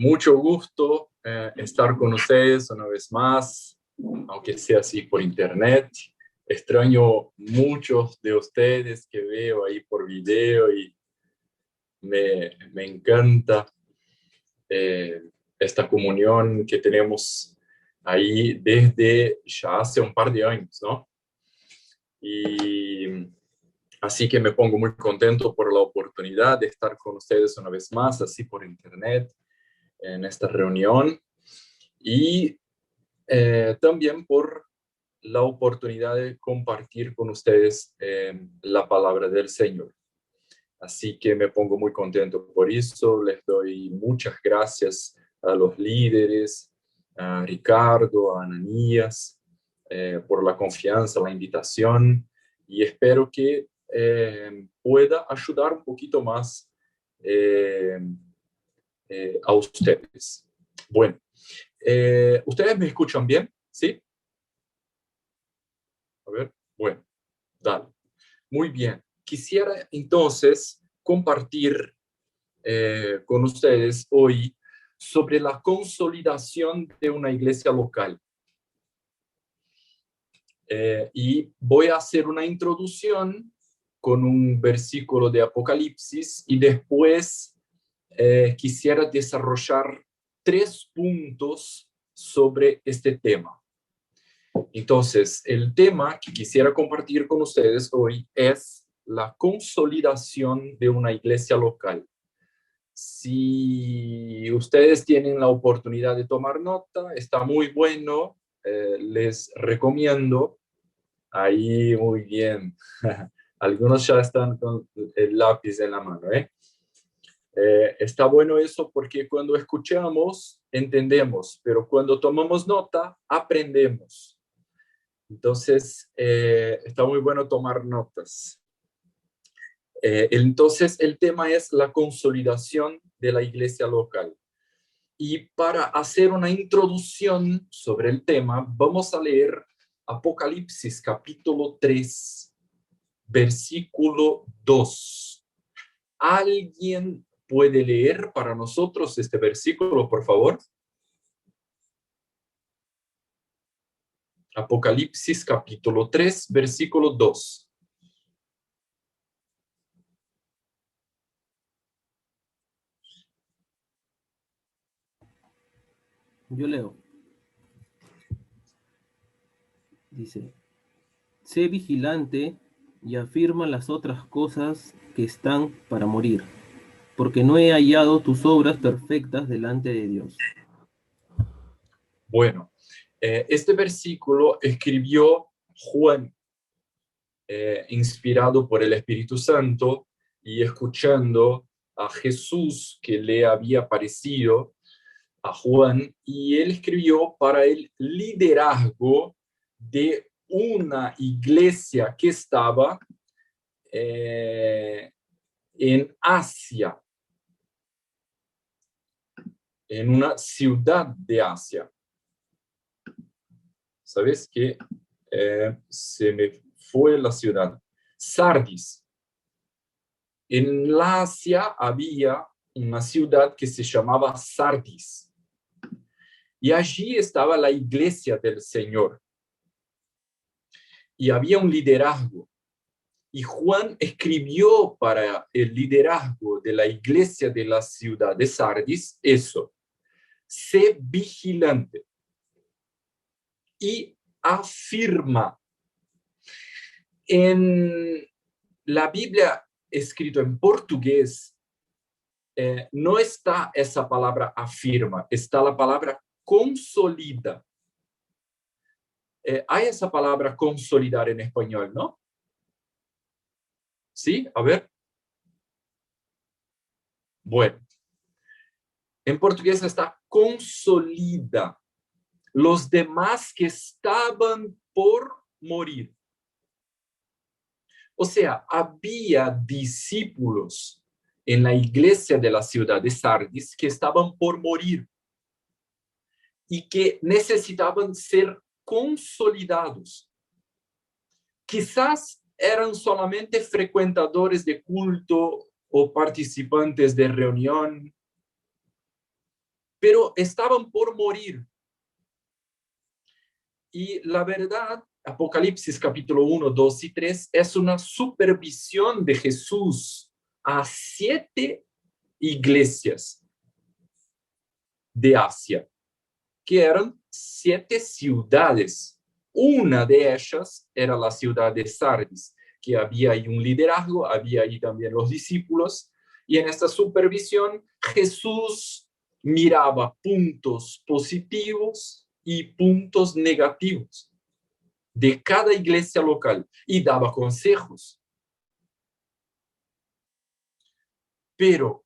mucho gusto estar con ustedes una vez más, aunque sea así por internet. Extraño muchos de ustedes que veo ahí por video y me encanta esta comunión que tenemos ahí desde ya hace un par de años, ¿no? Y así que me pongo muy contento por la oportunidad de estar con ustedes una vez más, así por internet, en esta reunión. Y también por la oportunidad de compartir con ustedes la palabra del Señor. Así que me pongo muy contento por eso. Les doy muchas gracias a los líderes, a Ricardo, a Ananías, por la confianza, la invitación, y espero que pueda ayudar un poquito más a ustedes. Bueno, ¿ustedes me escuchan bien? ¿Sí? A ver, bueno, dale. Muy bien. Quisiera entonces compartir con ustedes hoy sobre la consolidación de una iglesia local. Y voy a hacer una introducción con un versículo de Apocalipsis y después quisiera desarrollar 3 puntos sobre este tema. Entonces, el tema que quisiera compartir con ustedes hoy es la consolidación de una iglesia local. Si ustedes tienen la oportunidad de tomar nota, está muy bueno, les recomiendo. Ahí, muy bien. Algunos ya están con el lápiz en la mano, ¿eh? Está bueno eso porque cuando escuchamos, entendemos, pero cuando tomamos nota, aprendemos. Entonces, está muy bueno tomar notas. Entonces, el tema es la consolidación de la iglesia local. Y para hacer una introducción sobre el tema, vamos a leer Apocalipsis capítulo 3, versículo 2. ¿Alguien puede leer para nosotros este versículo, por favor? Apocalipsis capítulo 3, versículo 2. Yo leo. Dice, sé vigilante y afirma las otras cosas que están para morir, porque no he hallado tus obras perfectas delante de Dios. Bueno, este versículo escribió Juan, inspirado por el Espíritu Santo y escuchando a Jesús que le había aparecido a Juan, y él escribió para el liderazgo de una iglesia que estaba en Asia, en una ciudad de Asia. ¿Sabes qué? Se me fue la ciudad. Sardis. En la Asia había una ciudad que se llamaba Sardis. Y allí estaba la iglesia del Señor. Y había un liderazgo. Y Juan escribió para el liderazgo de la iglesia de la ciudad de Sardis eso: sé vigilante y afirma. En la Biblia escrito en portugués no está esa palabra afirma, está la palabra consolida. Hay esa palabra consolidar en español, ¿no? ¿Sí? A ver. Bueno, en portugués está consolida los demás que estaban por morir. O sea, había discípulos en la iglesia de la ciudad de Sardis que estaban por morir y que necesitaban ser consolidados. Quizás eran solamente frecuentadores de culto o participantes de reunión, pero estaban por morir. Y la verdad, Apocalipsis capítulo 1, 2 y 3 es una supervisión de Jesús a 7 iglesias de Asia, que eran 7 ciudades. Una de ellas era la ciudad de Sardis, que había ahí un liderazgo, había ahí también los discípulos, y en esta supervisión Jesús miraba puntos positivos y puntos negativos de cada iglesia local y daba consejos. Pero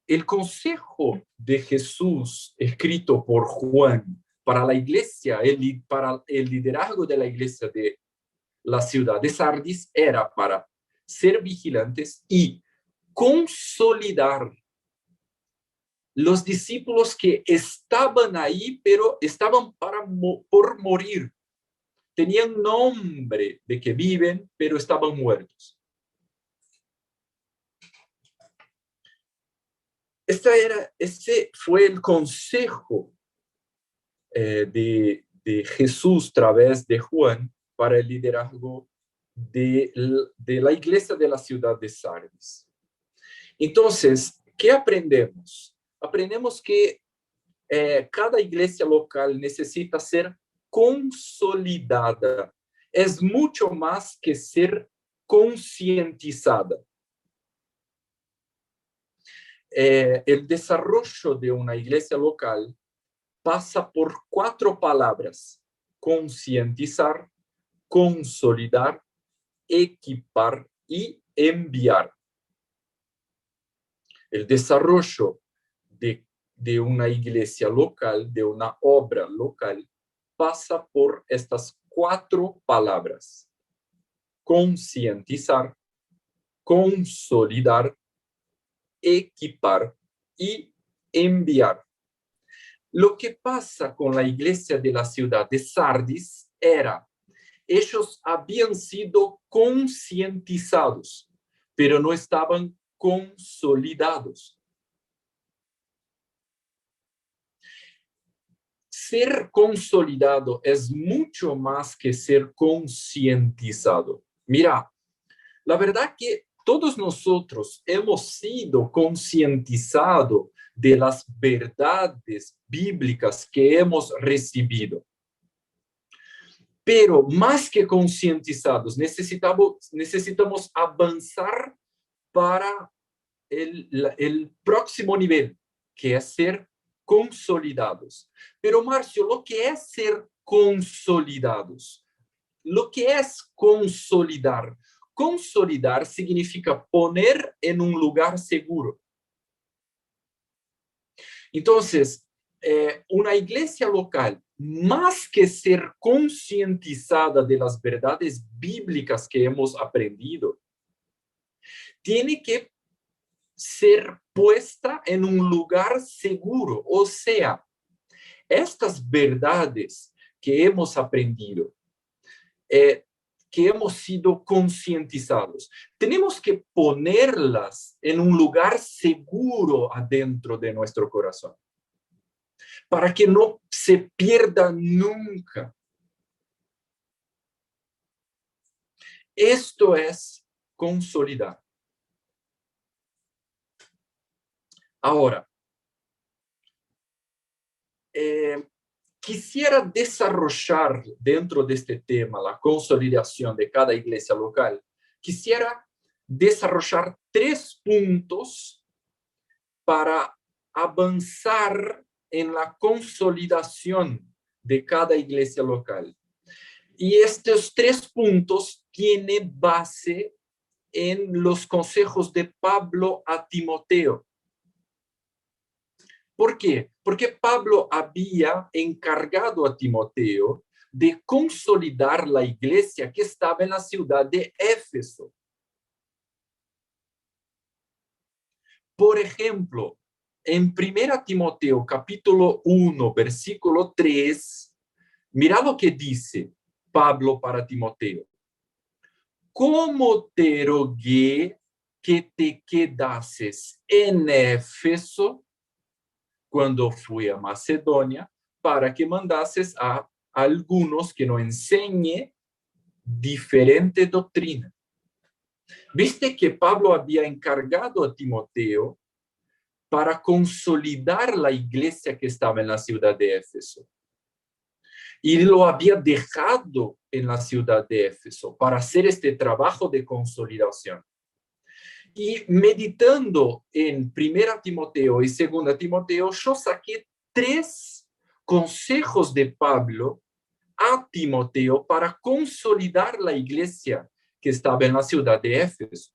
el consejo de Jesús escrito por Juan para la iglesia, para el liderazgo de la iglesia de la ciudad de Sardis, era para ser vigilantes y consolidar los discípulos que estaban ahí, pero estaban por morir. Tenían nombre de que viven, pero estaban muertos. Ese fue el consejo de Jesús a través de Juan para el liderazgo de la iglesia de la ciudad de Sardis. Entonces, ¿qué aprendemos? Aprendemos que cada iglesia local necesita ser consolidada. Es mucho más que ser concientizada. El desarrollo de una iglesia local pasa por 4 palabras: concientizar, consolidar, equipar y enviar. El desarrollo de una iglesia local, de una obra local, pasa por estas 4 palabras: concientizar, consolidar, equipar y enviar. Lo que pasa con la iglesia de la ciudad de Sardis era, ellos habían sido concientizados, pero no estaban consolidados. Ser consolidado es mucho más que ser concientizado. Mira, la verdad que todos nosotros hemos sido concientizados de las verdades bíblicas que hemos recibido. Pero más que concientizados, necesitamos avanzar para el próximo nivel, que es ser consolidados. Pero, Marcio, lo que es ser consolidados? Lo que es consolidar? Consolidar significa poner en un lugar seguro. Entonces, una iglesia local, más que ser concientizada de las verdades bíblicas que hemos aprendido, tiene que ser puesta en un lugar seguro. O sea, estas verdades que hemos aprendido, que hemos sido concientizados, tenemos que ponerlas en un lugar seguro adentro de nuestro corazón, para que no se pierda nunca. Esto es consolidar. Ahora, quisiera desarrollar dentro de este tema, la consolidación de cada iglesia local, quisiera desarrollar 3 puntos para avanzar en la consolidación de cada iglesia local. Y estos 3 puntos tienen base en los consejos de Pablo a Timoteo. ¿Por qué? Porque Pablo había encargado a Timoteo de consolidar la iglesia que estaba en la ciudad de Éfeso. Por ejemplo, en 1 Timoteo capítulo 1, versículo 3, mira lo que dice Pablo para Timoteo. Como te rogué que te quedases en Éfeso cuando fui a Macedonia para que mandases a algunos que nos enseñe diferente doctrina. Viste que Pablo había encargado a Timoteo para consolidar la iglesia que estaba en la ciudad de Éfeso. Y lo había dejado en la ciudad de Éfeso para hacer este trabajo de consolidación. Y meditando en 1 Timoteo y 2 Timoteo, yo saqué 3 consejos de Pablo a Timoteo para consolidar la iglesia que estaba en la ciudad de Éfeso.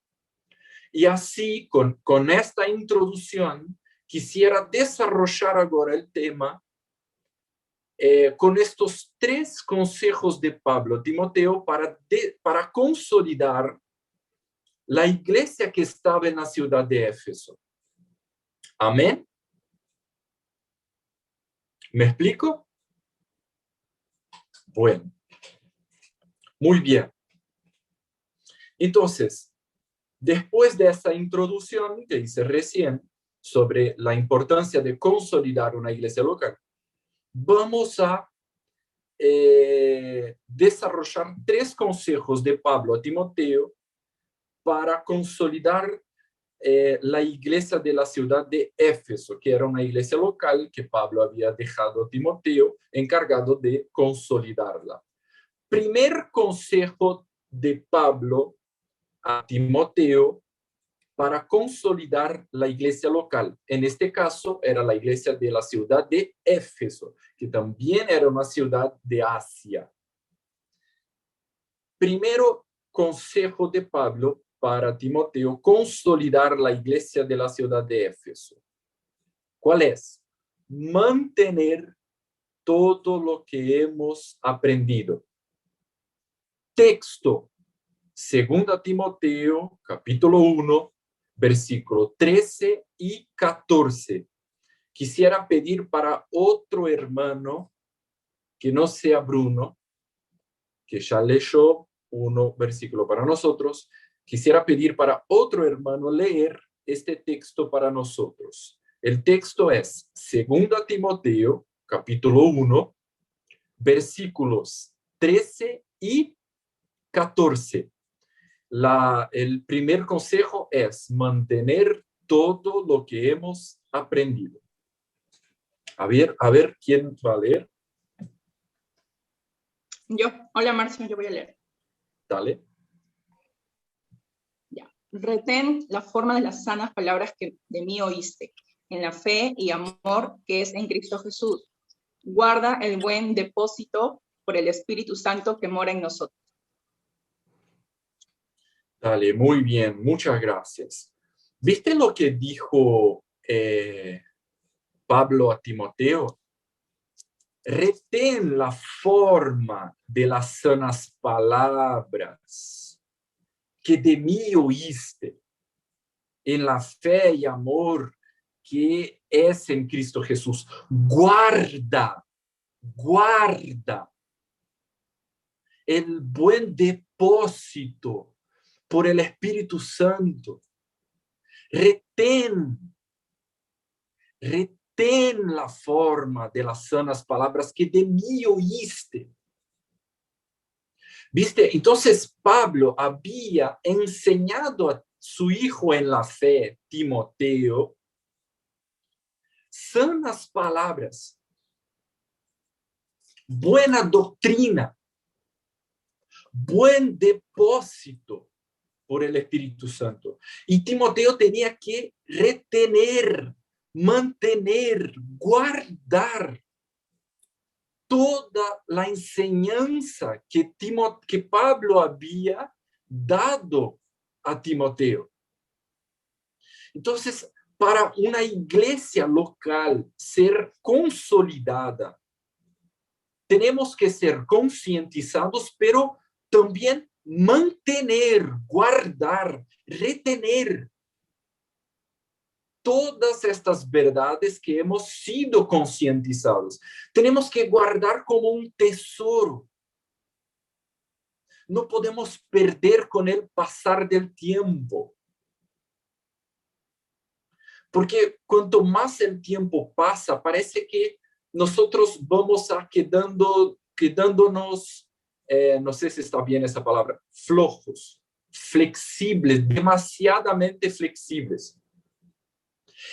Y así, con esta introducción, quisiera desarrollar ahora el tema con estos 3 consejos de Pablo a Timoteo para consolidar la iglesia que estaba en la ciudad de Éfeso. Amén. ¿Me explico? Bueno, muy bien. Entonces, después de esta introducción que hice recién sobre la importancia de consolidar una iglesia local, vamos a desarrollar 3 consejos de Pablo a Timoteo para consolidar la iglesia de la ciudad de Éfeso, que era una iglesia local que Pablo había dejado a Timoteo encargado de consolidarla. Primer consejo de Pablo a Timoteo para consolidar la iglesia local. En este caso era la iglesia de la ciudad de Éfeso, que también era una ciudad de Asia. Primero consejo de Pablo para Timoteo, consolidar la iglesia de la ciudad de Éfeso. ¿Cuál es? Mantener todo lo que hemos aprendido. Texto, 2 Timoteo, capítulo 1, versículo 13 y 14. Quisiera pedir para otro hermano que no sea Bruno, que ya leyó un versículo para nosotros, quisiera pedir para otro hermano leer este texto para nosotros. El texto es 2 Timoteo, capítulo 1, versículos 13 y 14. El primer consejo es mantener todo lo que hemos aprendido. A ver, ¿quién va a leer? Yo. Hola, Marcio, yo voy a leer. Dale. Ya. Retén la forma de las sanas palabras que de mí oíste, en la fe y amor que es en Cristo Jesús. Guarda el buen depósito por el Espíritu Santo que mora en nosotros. Dale, muy bien, muchas gracias. ¿Viste lo que dijo Pablo a Timoteo? Retén la forma de las sanas palabras que de mí oíste, en la fe y amor que es en Cristo Jesús. Guarda el buen depósito por el Espíritu Santo. Retén la forma de las sanas palabras que de mí oíste. ¿Viste? Entonces Pablo había enseñado a su hijo en la fe, Timoteo, sanas palabras, buena doctrina, buen depósito por el Espíritu Santo. Y Timoteo tenía que retener, mantener, guardar toda la enseñanza que Pablo había dado a Timoteo. Entonces, para una iglesia local ser consolidada, tenemos que ser concientizados, pero también mantener, guardar, retener todas estas verdades que hemos sido concientizados. Tenemos que guardar como un tesoro. No podemos perder con el pasar del tiempo. Porque cuanto más el tiempo pasa, parece que nosotros vamos a quedándonos, no sé si está bien esa palabra, flojos, flexibles, demasiadamente flexibles.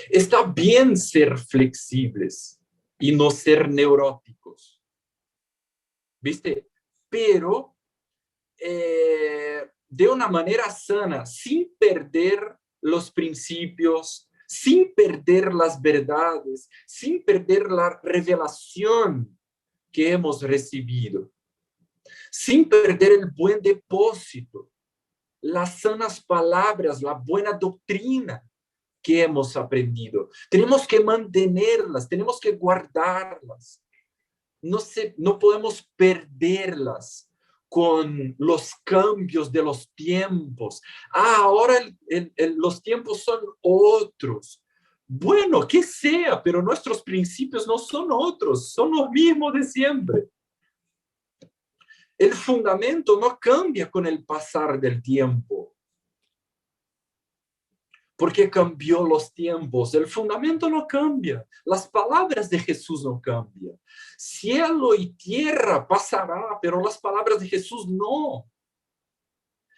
Está bien ser flexibles y no ser neuróticos, ¿viste? Pero de una manera sana, sin perder los principios, sin perder las verdades, sin perder la revelación que hemos recibido, sin perder el buen depósito, las sanas palabras, la buena doctrina que hemos aprendido. Tenemos que mantenerlas, tenemos que guardarlas. No podemos perderlas con los cambios de los tiempos. Ahora los tiempos son otros. Bueno, que sea, pero nuestros principios no son otros, son los mismos de siempre. El fundamento no cambia con el pasar del tiempo, porque cambió los tiempos. El fundamento no cambia. Las palabras de Jesús no cambian. Cielo y tierra pasará, pero las palabras de Jesús no.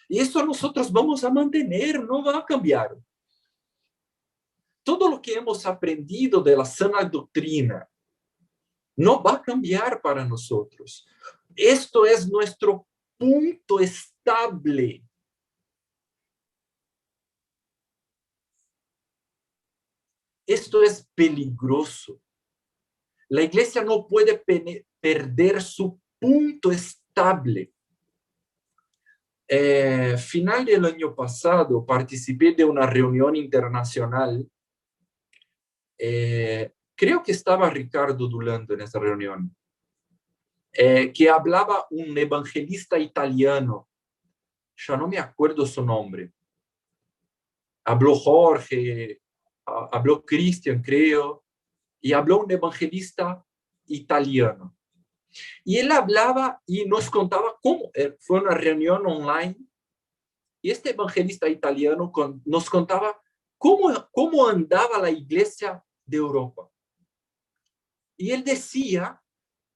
Y eso nosotros vamos a mantener, no va a cambiar. Todo lo que hemos aprendido de la sana doctrina no va a cambiar para nosotros. Esto es nuestro punto estable. Esto es peligroso. La iglesia no puede perder su punto estable. Final del año pasado participé de una reunión internacional. Creo que estaba Ricardo Dulando en esa reunión, que hablaba un evangelista italiano. Ya no me acuerdo su nombre. Habló Jorge, habló Cristian, creo, y habló un evangelista italiano. Y él hablaba y nos contaba cómo, fue una reunión online, y este evangelista italiano nos contaba cómo andaba la iglesia de Europa. Y él decía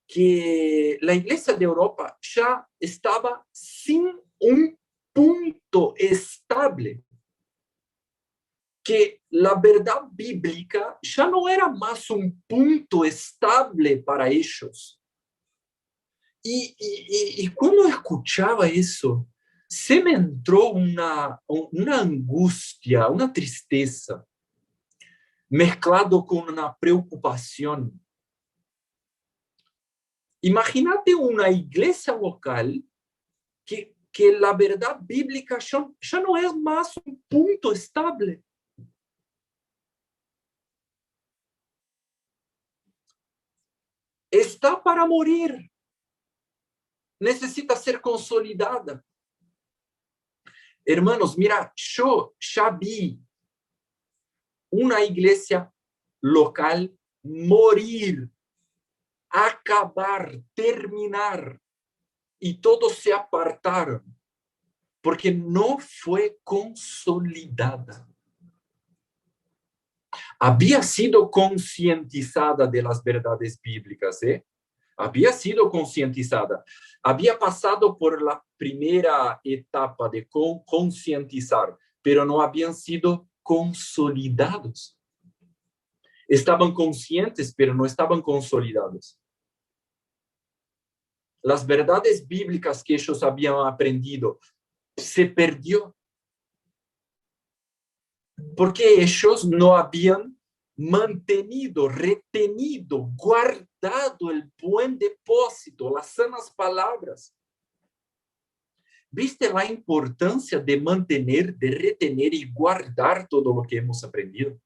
que la iglesia de Europa ya estaba sin un punto estable, que la verdad bíblica ya no era más un punto estable para ellos. Y cuando escuchaba eso, se me entró una angustia, una tristeza, mezclado con una preocupación. Imagínate una iglesia local que la verdad bíblica ya no es más un punto estable. Está para morir. Necesita ser consolidada. Hermanos, mira, yo ya vi una iglesia local morir, acabar, terminar, y todos se apartaron porque no fue consolidada. Había sido concientizada de las verdades bíblicas, había sido concientizada, había pasado por la primera etapa de concientizar, pero no habían sido consolidados. Estaban conscientes, pero no estaban consolidados. Las verdades bíblicas que ellos habían aprendido se perdió, porque ellos no habían mantenido, retenido, guardado el buen depósito, las sanas palabras. ¿Viste la importancia de mantener, de retener y guardar todo lo que hemos aprendido?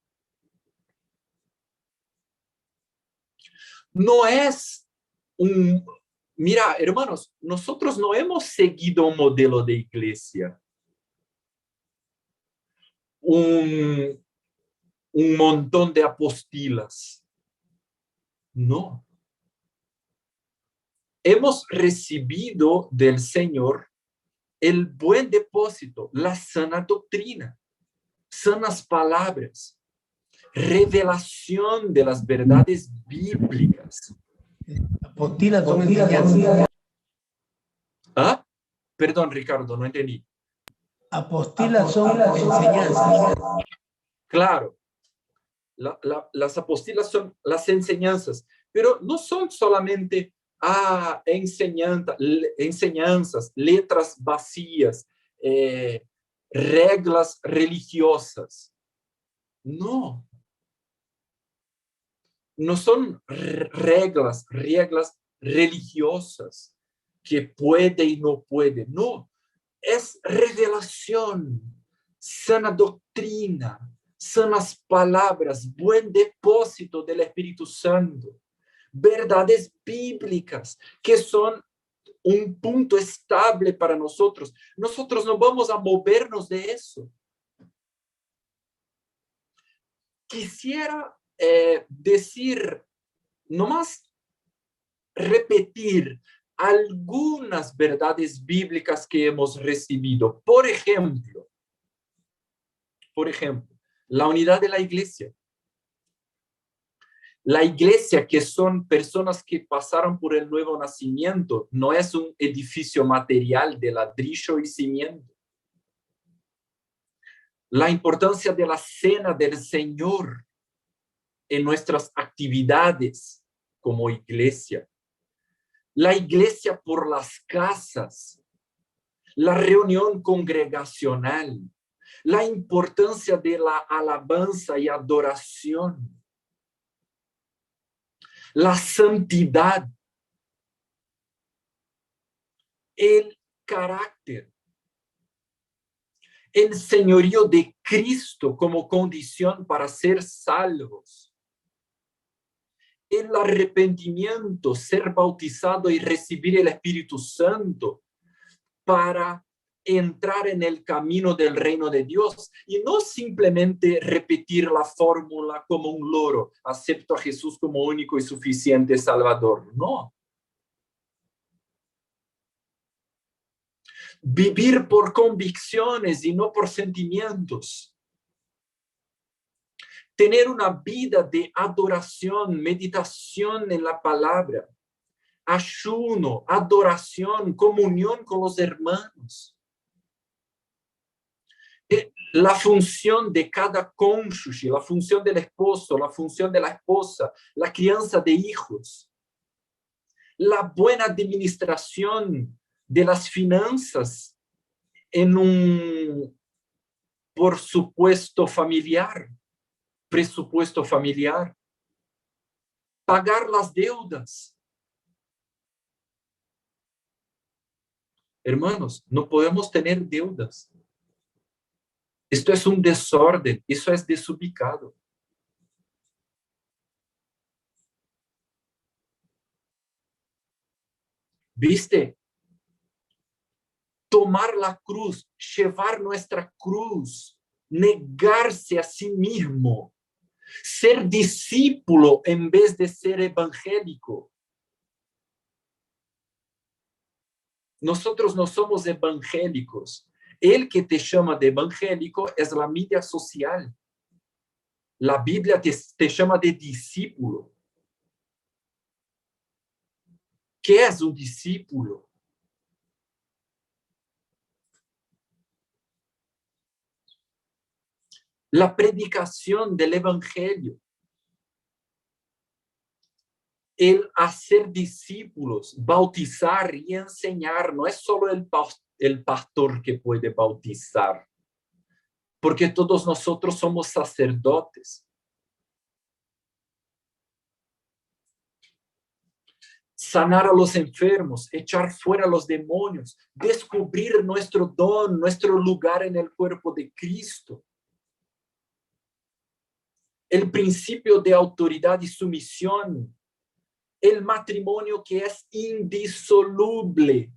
No es un... Mira, hermanos, nosotros no hemos seguido un modelo de iglesia. Un montón de apostilas. No. Hemos recibido del Señor el buen depósito, la sana doctrina, sanas palabras. revelación de las verdades bíblicas. Apostilas son enseñanzas. ¿Ah? Perdón, Ricardo, no entendí. Apostilas son enseñanzas. Claro, las apostilas son las enseñanzas, pero no son solamente enseñanzas, letras vacías, reglas religiosas. No. No son reglas religiosas que puede y no puede. No, es revelación, sana doctrina, sanas palabras, buen depósito del Espíritu Santo, verdades bíblicas que son un punto estable para nosotros. Nosotros no vamos a movernos de eso. Quisiera decir, nomás repetir algunas verdades bíblicas que hemos recibido. Por ejemplo, la unidad de la iglesia. La iglesia, que son personas que pasaron por el nuevo nacimiento, no es un edificio material de ladrillo y cimiento. La importancia de la cena del Señor en nuestras actividades como iglesia. La iglesia por las casas, la reunión congregacional, la importancia de la alabanza y adoración, la santidad, el carácter, el señorío de Cristo como condición para ser salvos, el arrepentimiento, ser bautizado y recibir el Espíritu Santo para entrar en el camino del reino de Dios y no simplemente repetir la fórmula como un loro, acepto a Jesús como único y suficiente Salvador. No. Vivir por convicciones y no por sentimientos. Tener una vida de adoración, meditación en la palabra, ayuno, adoración, comunión con los hermanos. La función de cada cónyuge, la función del esposo, la función de la esposa, la crianza de hijos, la buena administración de las finanzas en un, por supuesto, presupuesto familiar, pagar las deudas. Hermanos, no podemos tener deudas. Esto es un desorden, eso es desubicado. ¿Viste? Tomar la cruz, llevar nuestra cruz, negarse a sí mismo, ser discípulo en vez de ser evangélico. Nosotros no somos evangélicos. El que te llama de evangélico es la media social. La Biblia te llama de discípulo. ¿Qué es un discípulo? La predicación del evangelio. El hacer discípulos, bautizar y enseñar, no es solo el pastor que puede bautizar, porque todos nosotros somos sacerdotes. Sanar a los enfermos, echar fuera a los demonios, descubrir nuestro don, nuestro lugar en el cuerpo de Cristo. El principio de autoridad y sumisión. El matrimonio que es indisoluble.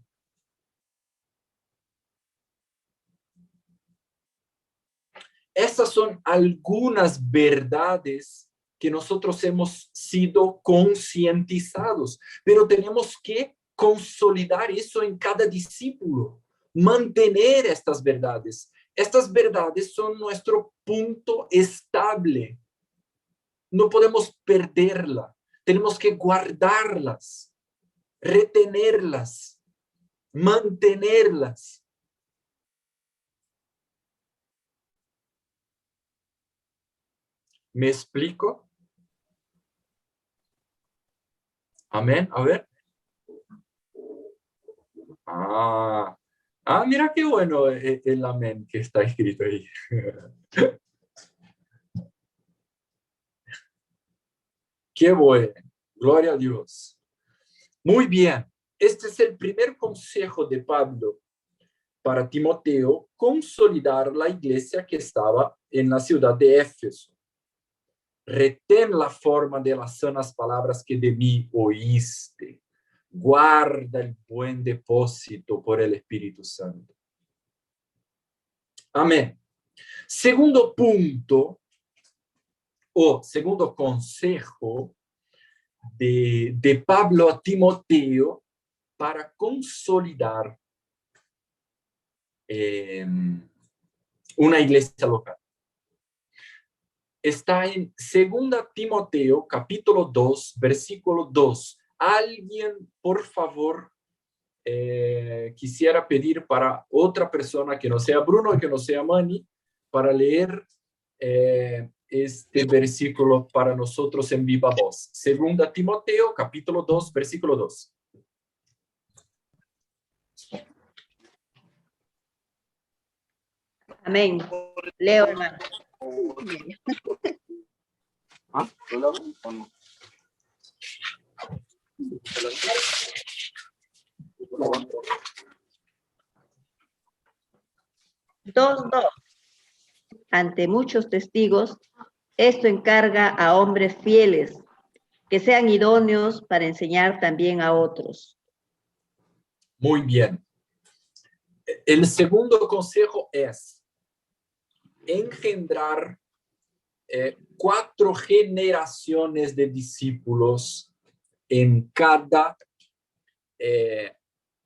Estas son algunas verdades que nosotros hemos sido concientizados, pero tenemos que consolidar eso en cada discípulo, mantener estas verdades. Estas verdades son nuestro punto estable no podemos perderla. Tenemos que guardarlas, retenerlas, mantenerlas. ¿Me explico? Amén. A ver. Mira qué bueno el amén que está escrito ahí. Qué bueno. Gloria a Dios. Muy bien. Este es el primer consejo de Pablo para Timoteo, consolidar la iglesia que estaba en la ciudad de Éfeso. Retén la forma de las sanas palabras que de mí oíste. Guarda el buen depósito por el Espíritu Santo. Amén. Segundo punto, o segundo consejo de Pablo a Timoteo para consolidar una iglesia local. Está en 2 Timoteo, capítulo 2, versículo 2. Alguien, por favor, quisiera pedir para otra persona que no sea Bruno, que no sea Manny, para leer este versículo para nosotros en viva voz. 2 Timoteo, capítulo 2, versículo 2. Amén. Leo, hermano. Dos. Ante muchos testigos, esto encarga a hombres fieles, que sean idóneos para enseñar también a otros. Muy bien. El segundo consejo es engendrar 4 generaciones de discípulos en cada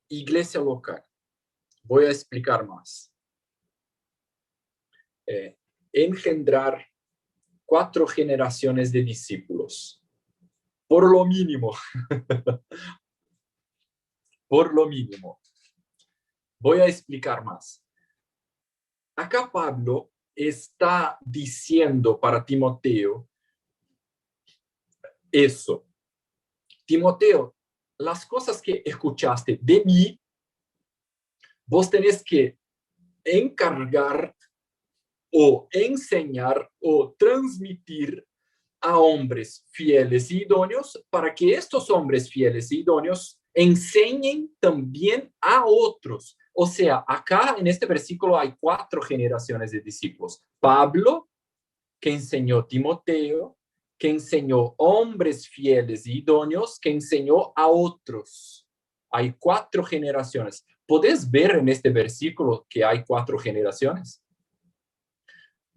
iglesia local. Voy a explicar más. Engendrar 4 generaciones de discípulos. Por lo mínimo. Por lo mínimo. Voy a explicar más. Acá Pablo está diciendo para Timoteo eso. Timoteo, las cosas que escuchaste de mí, vos tenés que encargar o enseñar o transmitir a hombres fieles y idóneos para que estos hombres fieles y idóneos enseñen también a otros. O sea, acá en este versículo hay 4 generaciones de discípulos. Pablo, que enseñó a Timoteo, que enseñó hombres fieles y idóneos, que enseñó a otros. Hay 4 generaciones. ¿Podés ver en este versículo que hay 4 generaciones?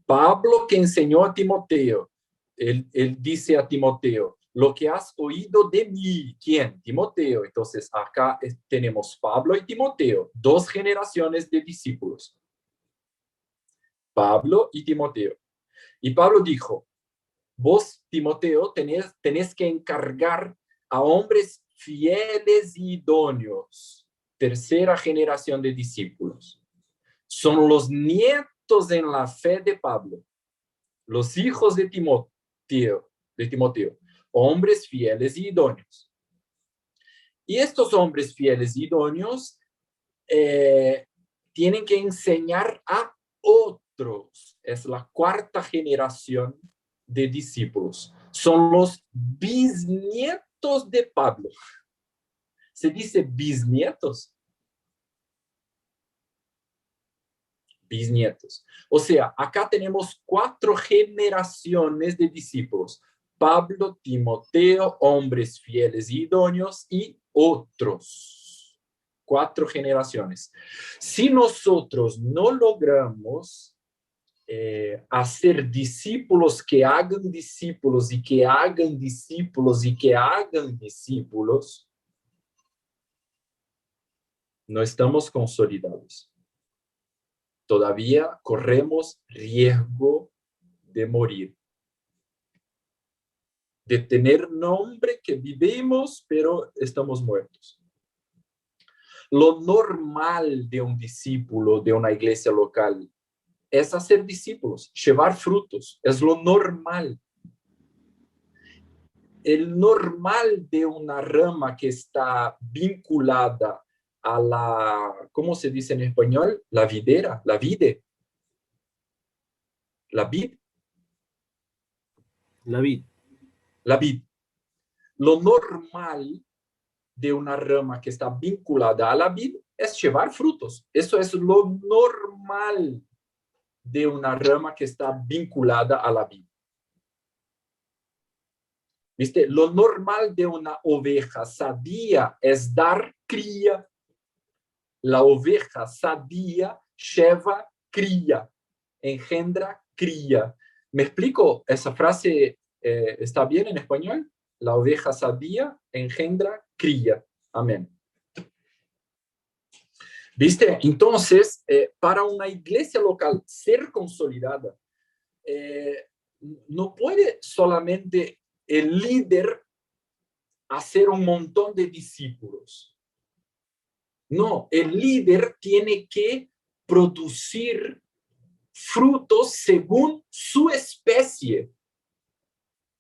Pablo, que enseñó a Timoteo, él dice a Timoteo, lo que has oído de mí. ¿Quién? Timoteo. Entonces, acá tenemos Pablo y Timoteo, 2 generaciones de discípulos. Pablo y Timoteo. Y Pablo dijo, vos, Timoteo, tenés que encargar a hombres fieles y idóneos. 3ª generación de discípulos. Son los nietos en la fe de Pablo, los hijos de Timoteo, hombres fieles y idóneos. Y estos hombres fieles y idóneos tienen que enseñar a otros. Es la 4ª generación de discípulos. Son los bisnietos de Pablo. ¿Se dice bisnietos? Bisnietos. O sea, acá tenemos 4 generaciones de discípulos. Pablo, Timoteo, hombres fieles y idóneos y otros. 4 generaciones. Si nosotros no logramos hacer discípulos que hagan discípulos y que hagan discípulos y que hagan discípulos, no estamos consolidados. Todavía corremos riesgo de morir. de tener nombre que vivimos, pero estamos muertos. Lo normal de un discípulo de una iglesia local es hacer discípulos, llevar frutos, es lo normal. El normal de una rama que está vinculada a la, ¿cómo se dice en español? La videra, la vide. La vid. La vid. La vid. Lo normal de una rama que está vinculada a la vid es llevar frutos. Eso es lo normal de una rama que está vinculada a la vid. ¿Viste? Lo normal de una oveja sadía es dar cría. La oveja sadía lleva cría, engendra cría. ¿Me explico? Esa frase está bien en español. La oveja sadía engendra cría. Amén. ¿Viste? Entonces, para una iglesia local ser consolidada, no puede solamente el líder hacer un montón de discípulos. No, el líder tiene que producir frutos según su especie.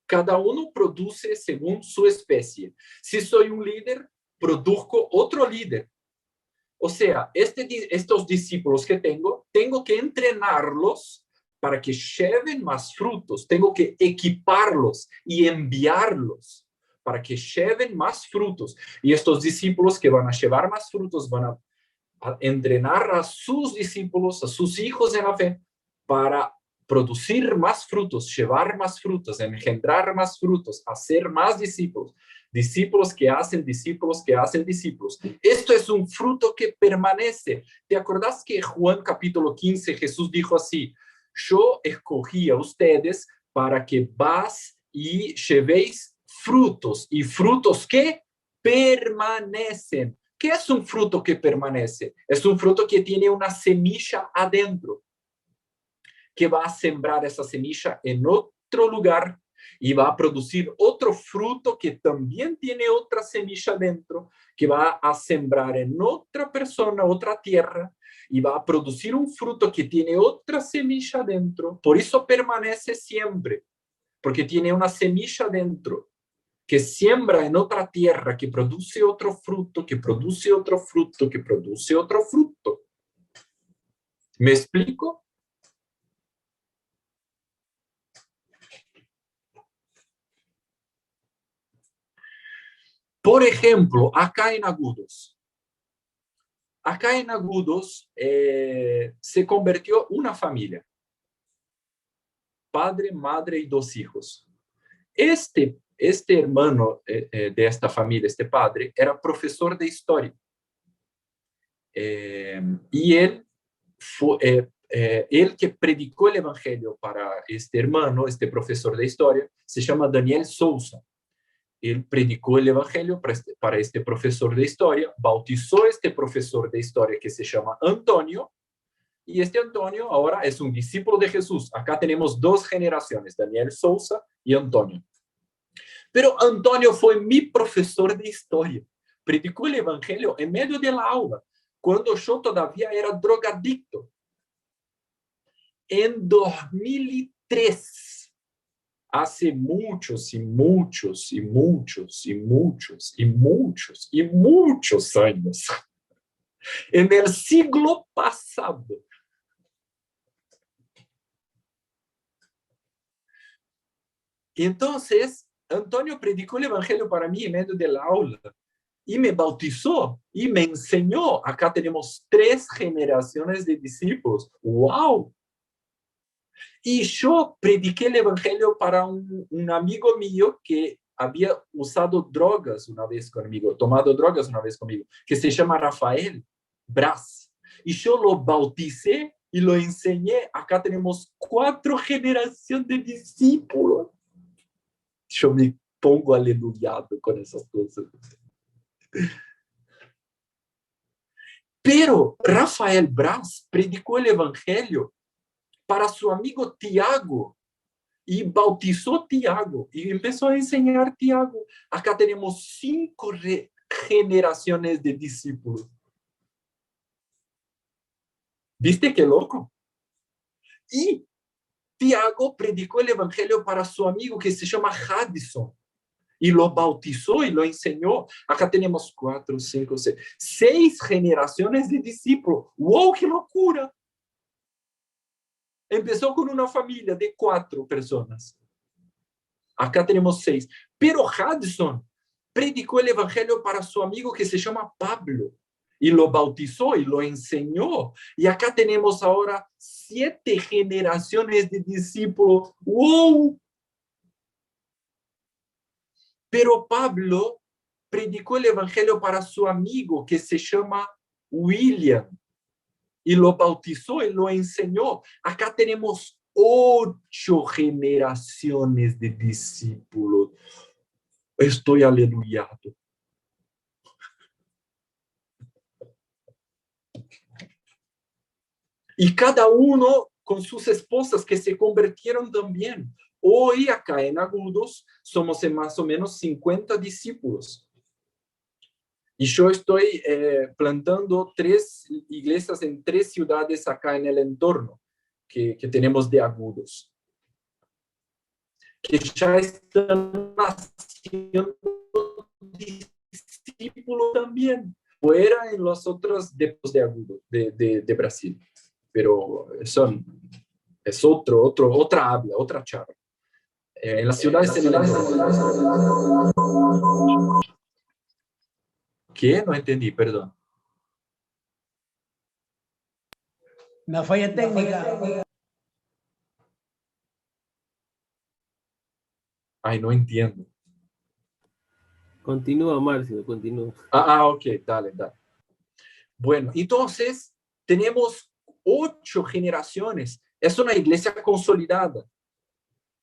Cada uno produce según su especie. Si soy un líder, produzco otro líder. O sea, estos discípulos que tengo que entrenarlos para que lleven más frutos. Tengo que equiparlos y enviarlos para que lleven más frutos. Y estos discípulos que van a llevar más frutos van a entrenar a sus discípulos, a sus hijos en la fe, para producir más frutos, llevar más frutos, engendrar más frutos, hacer más discípulos. Discípulos que hacen discípulos que hacen discípulos. Esto es un fruto que permanece. ¿Te acordás que Juan capítulo 15 Jesús dijo así? Yo escogí a ustedes para que vas y llevéis frutos, y frutos que permanecen. ¿Qué es un fruto que permanece? Es un fruto que tiene una semilla adentro, que va a sembrar esa semilla en otro lugar y va a producir otro fruto que también tiene otra semilla dentro, que va a sembrar en otra persona, otra tierra, y va a producir un fruto que tiene otra semilla dentro. Por eso permanece siempre, porque tiene una semilla dentro, que siembra en otra tierra, que produce otro fruto, que produce otro fruto, que produce otro fruto. ¿Me explico? Por ejemplo, acá en Agudos se convirtió una familia, padre, madre y 2 hijos. Este hermano de esta familia, este padre, era profesor de historia. Y él fue, el que predicó el evangelio para este hermano, este profesor de historia, se llama Daniel Sousa. Él predicó el evangelio para este profesor de historia, bautizó a este profesor de historia que se llama Antonio, y este Antonio ahora es un discípulo de Jesús. Acá tenemos 2 generaciones, Daniel Sousa y Antonio. Pero Antonio fue mi profesor de historia. Predicó el evangelio en medio de la aula, cuando yo todavía era drogadicto. En 2003, hace muchos y muchos y muchos y muchos y muchos y muchos años, en el siglo pasado, y entonces Antonio predicó el evangelio para mí en medio de la aula y me bautizó y me enseñó. Acá tenemos 3 generaciones de discípulos. ¡Wow! Y yo prediqué el evangelio para un amigo mío que había usado drogas una vez conmigo, tomado drogas una vez conmigo, que se llama Rafael Braz. Y yo lo bauticé y lo enseñé. Acá tenemos 4 generaciones de discípulos. Yo me pongo aleluyado con esas cosas. Pero Rafael Braz predicó el evangelio para su amigo Tiago, y bautizó Tiago y empezó a enseñar Tiago. Acá tenemos 5 generaciones de discípulos. ¿Viste qué loco? Y Tiago predicó el evangelio para su amigo que se llama Jadison y lo bautizó y lo enseñó. Acá tenemos 4, 5, 6 generaciones de discípulos. ¡Wow, qué locura! Empezó con una familia de 4 personas. Acá tenemos 6. Pero Jadison predicó el evangelio para su amigo que se llama Pablo y lo bautizó y lo enseñó. Y acá tenemos ahora 7 generaciones de discípulos. ¡Wow! Pero Pablo predicó el evangelio para su amigo que se llama William y lo bautizó y lo enseñó. Acá tenemos 8 generaciones de discípulos. Estoy aleluyado. Y cada uno con sus esposas que se convirtieron también. Hoy acá en Agudos somos más o menos 50 discípulos. Y yo estoy plantando 3 iglesias en 3 ciudades acá en el entorno que tenemos de Agudos, que ya están haciendo discípulos también, fuera en los otros depots de Agudos de Brasil. Pero es otra habla, otra charla. En las ciudades en el entorno. ¿Qué? No entendí, perdón. Una falla técnica. Ay, no entiendo. Continúa, Marcio, continúa. Ok, dale. Bueno, entonces tenemos 8 generaciones. Es una iglesia consolidada.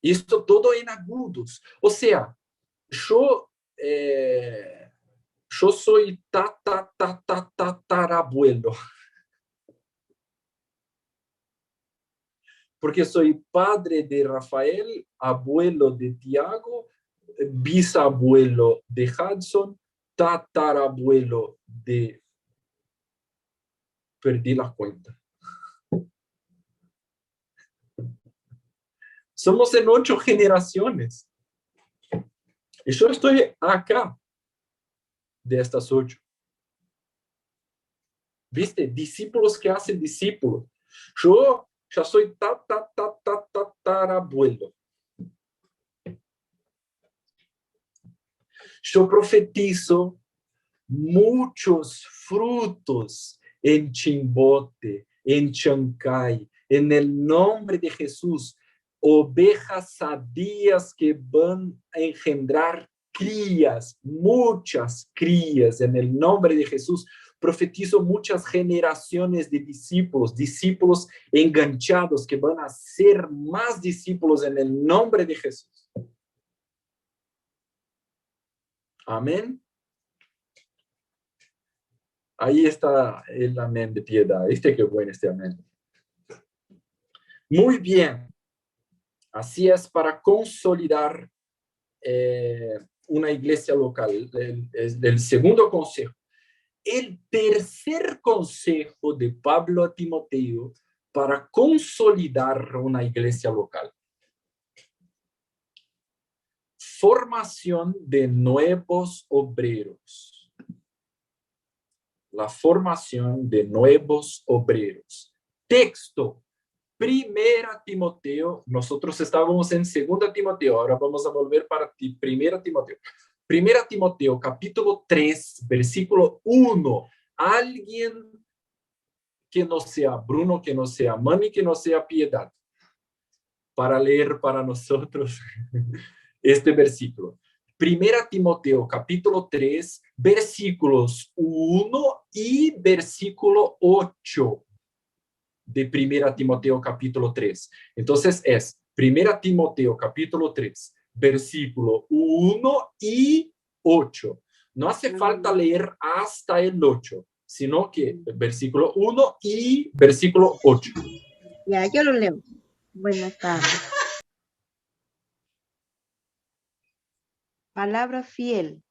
Y esto todo en Agudos. O sea, yo soy tatarabuelo. Porque soy padre de Rafael, abuelo de Tiago, bisabuelo de Hudson, tatarabuelo de... Perdí la cuenta. Somos en 8 generaciones. Y yo estoy acá de estas 8. ¿Viste? Discípulos que hacen discípulos. Yo ya soy tatarabuelo. Yo profetizo muchos frutos en Chimbote, en Chancay, en el nombre de Jesús. Ovejas sadias que van a engendrar crías, muchas crías, en el nombre de Jesús. Profetizo muchas generaciones de discípulos enganchados que van a ser más discípulos en el nombre de Jesús. Amén. Ahí está el amén de piedad. ¿Viste qué bueno este amén? Muy bien. Así es para consolidar una iglesia local. El segundo consejo. El tercer consejo de Pablo a Timoteo para consolidar una iglesia local. Formación de nuevos obreros. La formación de nuevos obreros. Texto. Primera Timoteo. Nosotros estábamos en Segunda Timoteo. Ahora vamos a volver para Primera Timoteo. Primera Timoteo, capítulo 3, versículo 1. Alguien que no sea Bruno, que no sea Mami, que no sea Piedad, para leer para nosotros este versículo. Primera Timoteo, capítulo 3, versículos 1 y versículo 8 de Primera Timoteo, capítulo 3. Entonces es Primera Timoteo, capítulo 3, versículo 1 y 8. No hace falta leer hasta el 8, sino que versículo 1 y versículo 8. Ya, yo lo leo. Buenas tardes. Palabra fiel.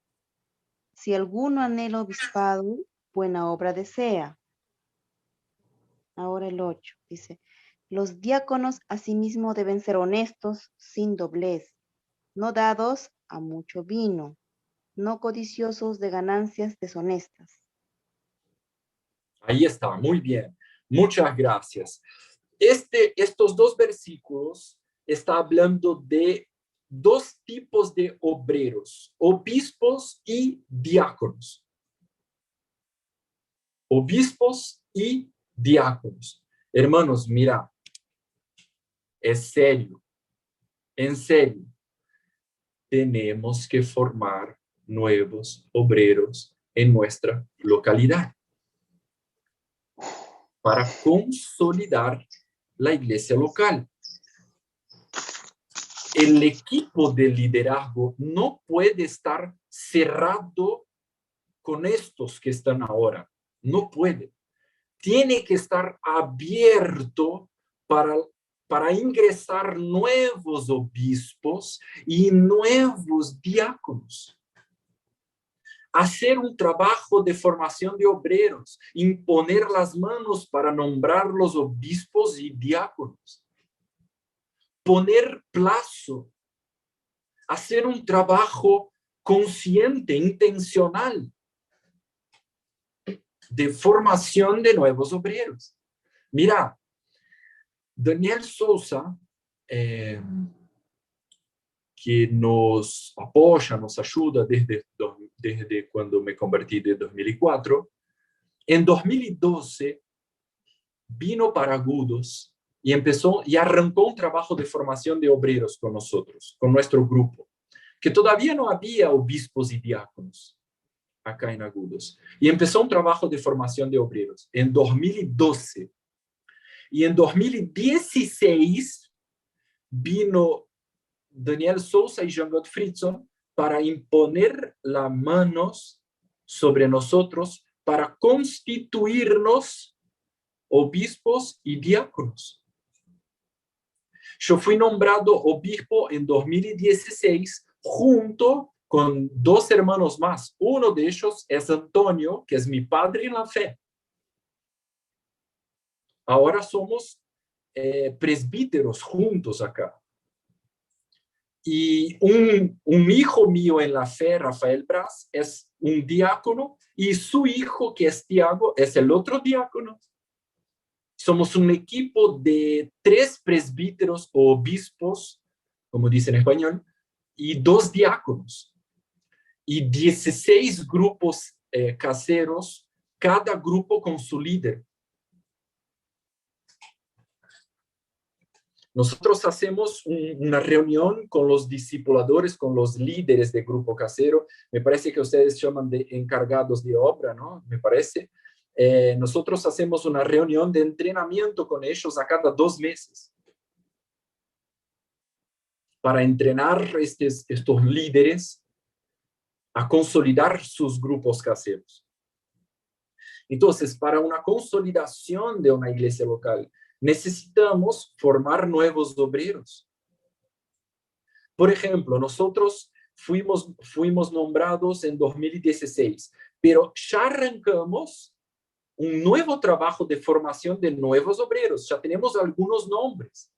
Si alguno anhela obispado, buena obra desea. Ahora el 8 dice, los diáconos asimismo deben ser honestos, sin doblez, no dados a mucho vino, no codiciosos de ganancias deshonestas. Ahí está, muy bien. Muchas gracias. Estos dos versículos están hablando de dos tipos de obreros, obispos y diáconos. Obispos y diáconos. Hermanos, mira, es serio, en serio. Tenemos que formar nuevos obreros en nuestra localidad para consolidar la iglesia local. El equipo de liderazgo no puede estar cerrado con estos que están ahora. No puede. Tiene que estar abierto para ingresar nuevos obispos y nuevos diáconos. Hacer un trabajo de formación de obreros, imponer las manos para nombrar los obispos y diáconos. Poner plazo, hacer un trabajo consciente, intencional, de formación de nuevos obreros. Mira, Daniel Sousa, que nos apoya, nos ayuda desde cuando me convertí de 2004, en 2012 vino para Agudos y arrancó un trabajo de formación de obreros con nosotros, con nuestro grupo, que todavía no había obispos y diáconos acá en Agudos. Y empezó un trabajo de formación de obreros en 2012. Y en 2016 vino Daniel Sousa y Jean Gottfriedson para imponer las manos sobre nosotros para constituirnos obispos y diáconos. Yo fui nombrado obispo en 2016 junto con dos hermanos más. Uno de ellos es Antonio, que es mi padre en la fe. Ahora somos presbíteros juntos acá. Y un hijo mío en la fe, Rafael Braz, es un diácono, y su hijo, que es Tiago, es el otro diácono. Somos un equipo de 3 presbíteros o obispos, como dice en español, y 2 diáconos. Y 16 grupos caseros, cada grupo con su líder. Nosotros hacemos una reunión con los discipuladores, con los líderes de grupo casero. Me parece que ustedes llaman de encargados de obra, ¿no? Me parece. Nosotros hacemos una reunión de entrenamiento con ellos a cada 2 meses para entrenar estos líderes a consolidar sus grupos caseros. Entonces, para una consolidación de una iglesia local, necesitamos formar nuevos obreros. Por ejemplo, nosotros fuimos nombrados en 2016, pero ya arrancamos un nuevo trabajo de formación de nuevos obreros. Ya tenemos algunos nombres.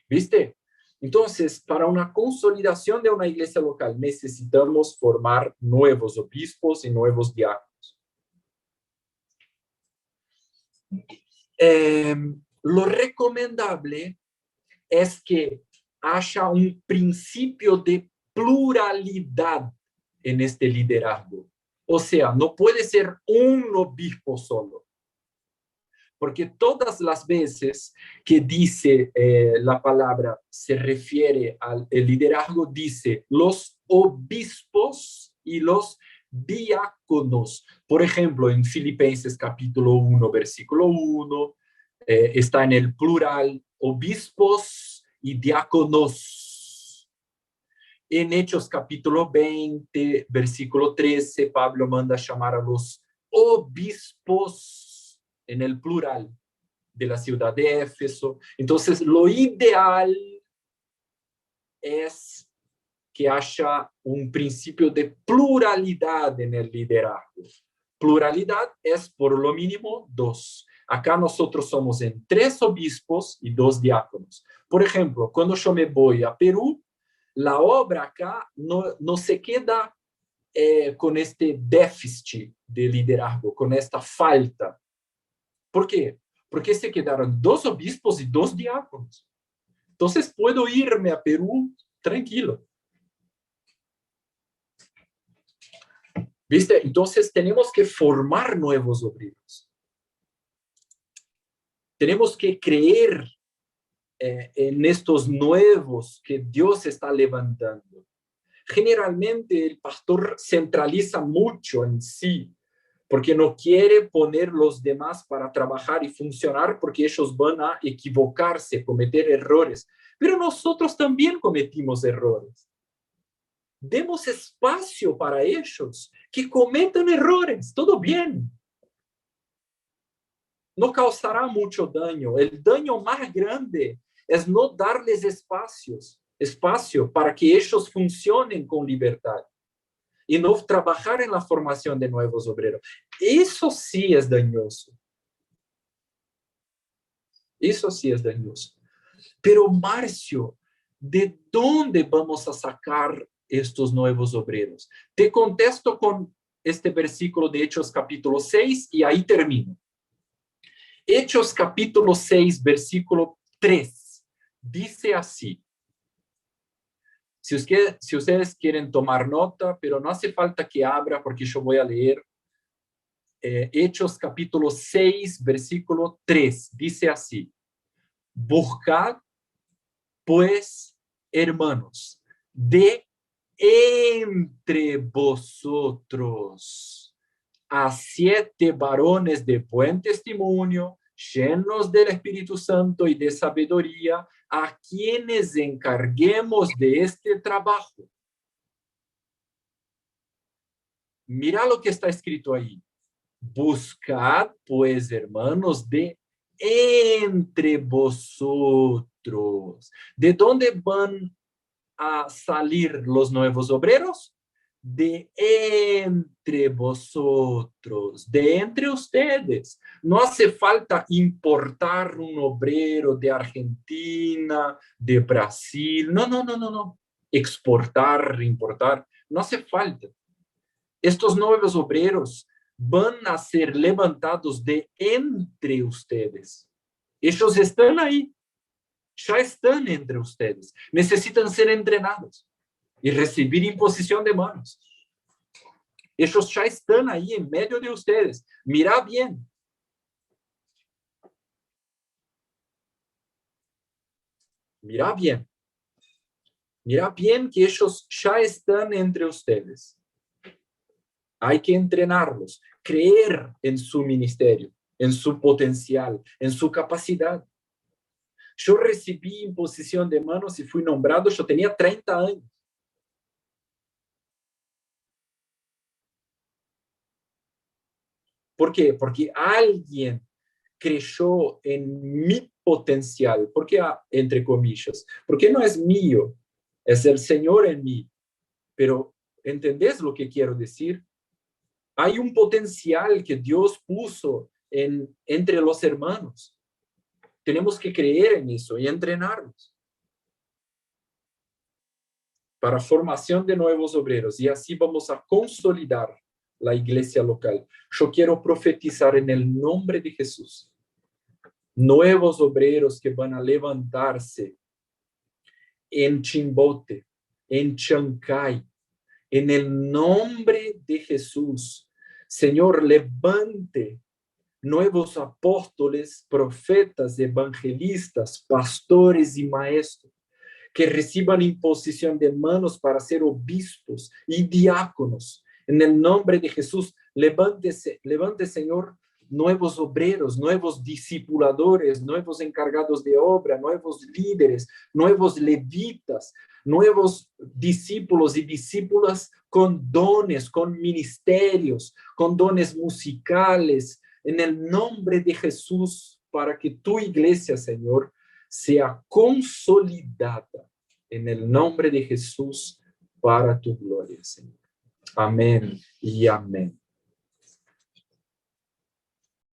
¿Viste? Entonces, para una consolidación de una iglesia local, necesitamos formar nuevos obispos y nuevos diáconos. Lo recomendable es que haya un principio de pluralidad en este liderazgo. O sea, no puede ser un obispo solo. Porque todas las veces que dice la palabra, se refiere al liderazgo, dice los obispos y los diáconos. Por ejemplo, en Filipenses capítulo 1, versículo 1, está en el plural, obispos y diáconos. En Hechos capítulo 20, versículo 13, Pablo manda llamar a los obispos en el plural de la ciudad de Éfeso. Entonces, lo ideal es que haya un principio de pluralidad en el liderazgo. Pluralidad es por lo mínimo 2. Acá nosotros somos en 3 obispos y 2 diáconos. Por ejemplo, cuando yo me voy a Perú, la obra acá no se queda con este déficit de liderazgo, con esta falta. ¿Por qué? Porque se quedaron 2 obispos y 2 diáconos. Entonces puedo irme a Perú tranquilo. ¿Viste? Entonces tenemos que formar nuevos obreros. Tenemos que creer en estos nuevos que Dios está levantando. Generalmente el pastor centraliza mucho en sí, porque no quiere poner los demás para trabajar y funcionar, porque ellos van a equivocarse, cometer errores. Pero nosotros también cometimos errores. Demos espacio para ellos, que cometan errores, todo bien. No causará mucho daño. El daño más grande es no darles espacio para que ellos funcionen con libertad y no trabajar en la formación de nuevos obreros. Eso sí es dañoso. Eso sí es dañoso. Pero Márcio, ¿de dónde vamos a sacar estos nuevos obreros? Te contesto con este versículo de Hechos capítulo 6 y ahí termino. Hechos capítulo 6, versículo 3, dice así. Si ustedes quieren tomar nota, pero no hace falta que abra porque yo voy a leer. Hechos capítulo 6, versículo 3, dice así. Buscad, pues, hermanos, de entre vosotros a 7 varones de buen testimonio, llenos del Espíritu Santo y de sabiduría, a quienes encarguemos de este trabajo. Mira lo que está escrito ahí. Buscad, pues, hermanos, de entre vosotros. ¿De dónde van a salir los nuevos obreros? De entre vosotros, de entre ustedes. No hace falta importar un obrero de Argentina, de Brasil. No. Exportar, importar. No hace falta. Estos nuevos obreros van a ser levantados de entre ustedes. Ellos están ahí. Ya están entre ustedes. Necesitan ser entrenados y recibir imposición de manos. Ellos ya están ahí en medio de ustedes. Mira bien. Mira bien. Mira bien que ellos ya están entre ustedes. Hay que entrenarlos, creer en su ministerio, en su potencial, en su capacidad. Yo recibí imposición de manos y fui nombrado, yo tenía 30 años. ¿Por qué? Porque alguien creyó en mi potencial. ¿Por qué entre comillas? Porque no es mío, es el Señor en mí. Pero, ¿entendés lo que quiero decir? Hay un potencial que Dios puso entre los hermanos. Tenemos que creer en eso y entrenarnos para formación de nuevos obreros. Y así vamos a consolidar la iglesia local. Yo quiero profetizar en el nombre de Jesús. Nuevos obreros que van a levantarse en Chimbote, en Chancay, en el nombre de Jesús. Señor, levante nuevos apóstoles, profetas, evangelistas, pastores y maestros, que reciban imposición de manos para ser obispos y diáconos. En el nombre de Jesús, levante, Señor, nuevos obreros, nuevos discipuladores, nuevos encargados de obra, nuevos líderes, nuevos levitas, nuevos discípulos y discípulas con dones, con ministerios, con dones musicales, en el nombre de Jesús, para que tu iglesia, Señor, sea consolidada en el nombre de Jesús, para tu gloria, Señor. Amén y amén.